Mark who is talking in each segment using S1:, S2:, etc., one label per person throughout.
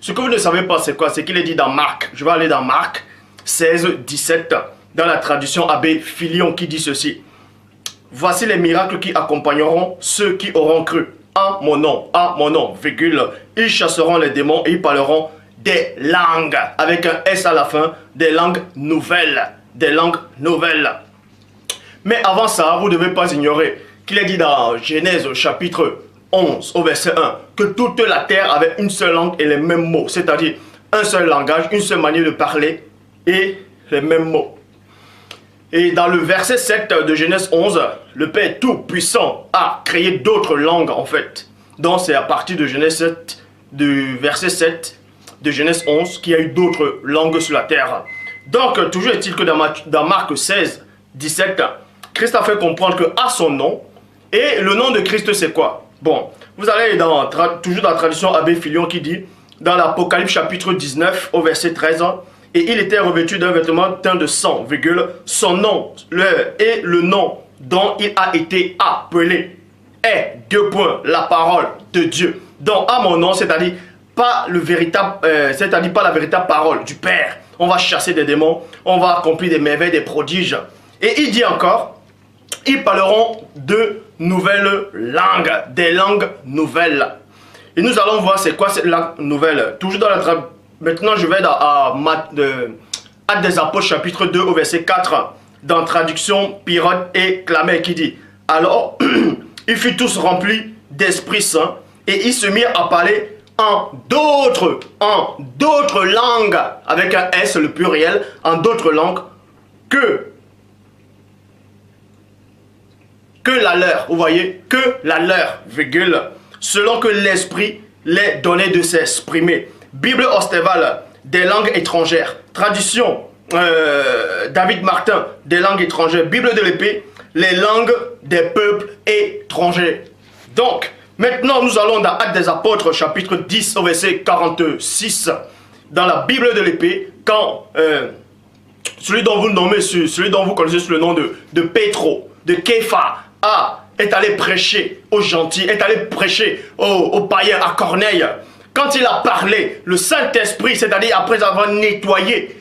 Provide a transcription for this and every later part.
S1: Ce que vous ne savez pas, c'est quoi? C'est qu'il est dit dans Marc. Je vais aller dans Marc 16, 17, dans la traduction Abbé Filion qui dit ceci. Voici les miracles qui accompagneront ceux qui auront cru. En mon nom, virgule. Ils chasseront les démons et ils parleront des langues, avec un S à la fin, des langues nouvelles. Des langues nouvelles. Mais avant ça, vous ne devez pas ignorer qu'il est dit dans Genèse chapitre 11 au verset 1 que toute la terre avait une seule langue et les mêmes mots, c'est-à-dire un seul langage, une seule manière de parler et les mêmes mots. Et dans le verset 7 de Genèse 11, le Père Tout-Puissant a créé d'autres langues en fait. Donc c'est à partir de Genèse 7, du verset 7 de Genèse 11 qu'il y a eu d'autres langues sur la terre. Donc toujours est-il que dans Marc 16, 17, Christ a fait comprendre que à son nom, et le nom de Christ c'est quoi? Bon, vous allez toujours dans la tradition Abbé Filion qui dit, dans l'Apocalypse chapitre 19 au verset 13, et il était revêtu d'un vêtement teint de sang, virgule, son nom et le nom dont il a été appelé est, la parole de Dieu. Donc à mon nom, c'est-à-dire pas la véritable parole du Père. On va chasser des démons, on va accomplir des merveilles, des prodiges. Et il dit encore, ils parleront de nouvelles langues, des langues nouvelles. Et nous allons voir c'est quoi cette langue nouvelle. Toujours dans la maintenant je vais dans Actes des Apôtres chapitre 2 au verset 4, dans traduction Pirote et Clamet qui dit, alors ils furent tous remplis d'Esprit Saint et ils se mirent à parler en d'autres langues, avec un S le pluriel, en d'autres langues que la leur, vous voyez, que la leur, virgule, selon que l'Esprit les donnait de s'exprimer. Bible Ostéval, des langues étrangères. Traduction, David Martin, des langues étrangères. Bible de l'épée, les langues des peuples étrangers. Donc, maintenant nous allons dans Actes des Apôtres, chapitre 10, au verset 46. Dans la Bible de l'épée, quand celui dont vous connaissez sous le nom de Pétro, de Képha, est allé prêcher aux gentils, est allé prêcher aux païens, à Corneille. Quand il a parlé, le Saint-Esprit, c'est-à-dire après avoir nettoyé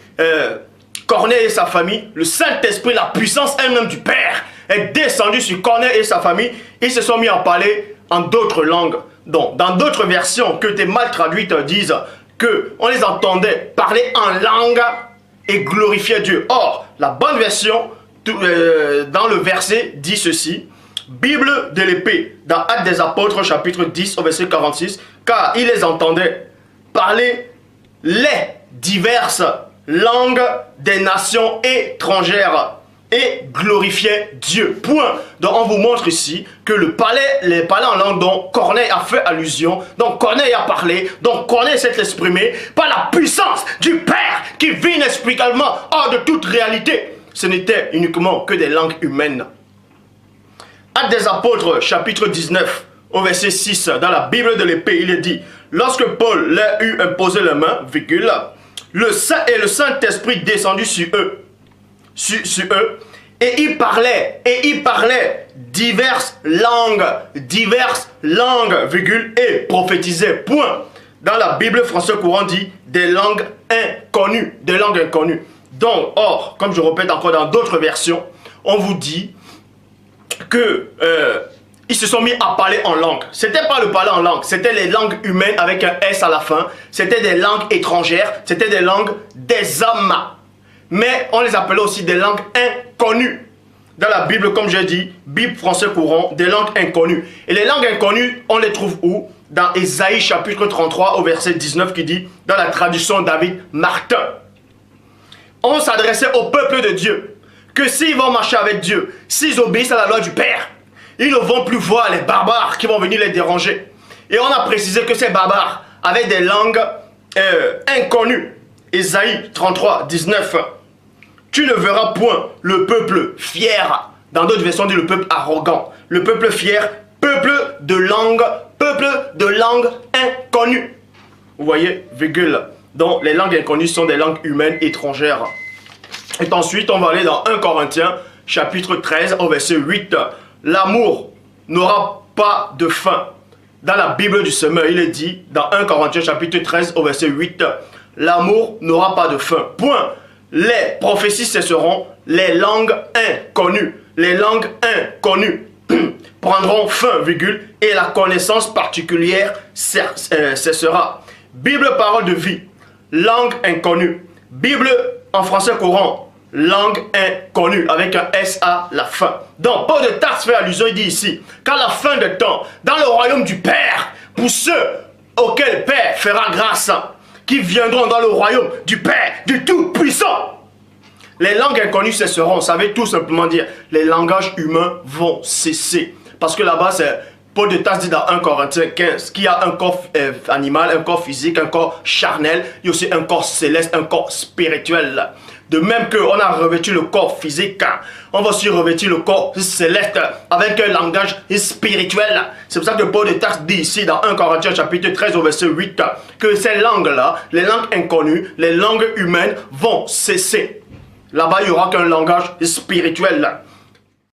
S1: Corneille et sa famille, le Saint-Esprit, la puissance elle-même du Père, est descendu sur Corneille et sa famille. Ils se sont mis à parler en d'autres langues. Donc, dans d'autres versions que tes mal traduites disent qu'on les entendait parler en langue et glorifier Dieu. Or, la bonne version, dans le verset, dit ceci. Bible de l'épée, dans Actes des Apôtres, chapitre 10, au verset 46, car ils les entendaient parler les diverses langues des nations étrangères et glorifiaient Dieu. Point. Donc on vous montre ici que les parler en langue dont Corneille a fait allusion, donc Corneille a parlé, donc Corneille s'est exprimé par la puissance du Père qui vit inexplicablement hors de toute réalité. Ce n'était uniquement que des langues humaines. Actes des Apôtres, chapitre 19, au verset 6, dans la Bible de l'épée, il est dit, lorsque Paul leur eut imposé la main, virgule, le Saint-Esprit descendu sur eux, et il parlait diverses langues, virgule, et prophétisait, point. Dans la Bible français courant dit, des langues inconnues. Donc, or, comme je répète encore dans d'autres versions, on vous dit que ils se sont mis à parler en langue. C'était pas le parler en langue, c'était les langues humaines avec un S à la fin. C'était des langues étrangères, c'était des langues des hommes. Mais on les appelait aussi des langues inconnues. Dans la Bible, comme j'ai dit, Bible français courant, des langues inconnues. Et les langues inconnues, on les trouve où? Dans Ésaïe chapitre 33 au verset 19 qui dit, dans la traduction David Martin, on s'adressait au peuple de Dieu, que s'ils vont marcher avec Dieu, s'ils obéissent à la loi du Père, ils ne vont plus voir les barbares qui vont venir les déranger. Et on a précisé que ces barbares avaient des langues inconnues. Ésaïe 33, 19. Tu ne verras point le peuple fier. Dans d'autres versions, on dit le peuple arrogant. Le peuple fier, peuple de langue inconnue. Vous voyez, virgule. Donc, les langues inconnues sont des langues humaines étrangères. Et ensuite, on va aller dans 1 Corinthiens, chapitre 13, au verset 8. L'amour n'aura pas de fin. dans la Bible du semeur, il est dit dans 1 Corinthiens chapitre 13 au verset 8, l'amour n'aura pas de fin. Point. Les prophéties cesseront, les langues inconnues. Les langues inconnues prendront fin, virgule, et la connaissance particulière cessera. Bible, parole de vie, langue inconnue. Bible en français courant, langue inconnue, avec un S à la fin. Donc, Paul de Tarse fait allusion, il dit ici, qu'à la fin de temps, dans le royaume du Père, pour ceux auxquels le Père fera grâce, qui viendront dans le royaume du Père, du Tout-Puissant. Les langues inconnues cesseront, ça veut tout simplement dire, les langages humains vont cesser. Parce que là-bas, c'est Paul de Tarse dit dans 1 Corinthiens 15 qu'il y a un corps animal, un corps physique, un corps charnel, il y a aussi un corps céleste, un corps spirituel. De même qu'on a revêtu le corps physique, on va aussi revêtir le corps céleste avec un langage spirituel. C'est pour ça que Paul de Tarse dit ici dans 1 Corinthiens chapitre 13 au verset 8 que ces langues-là, les langues inconnues, les langues humaines vont cesser. Là-bas, il n'y aura qu'un langage spirituel.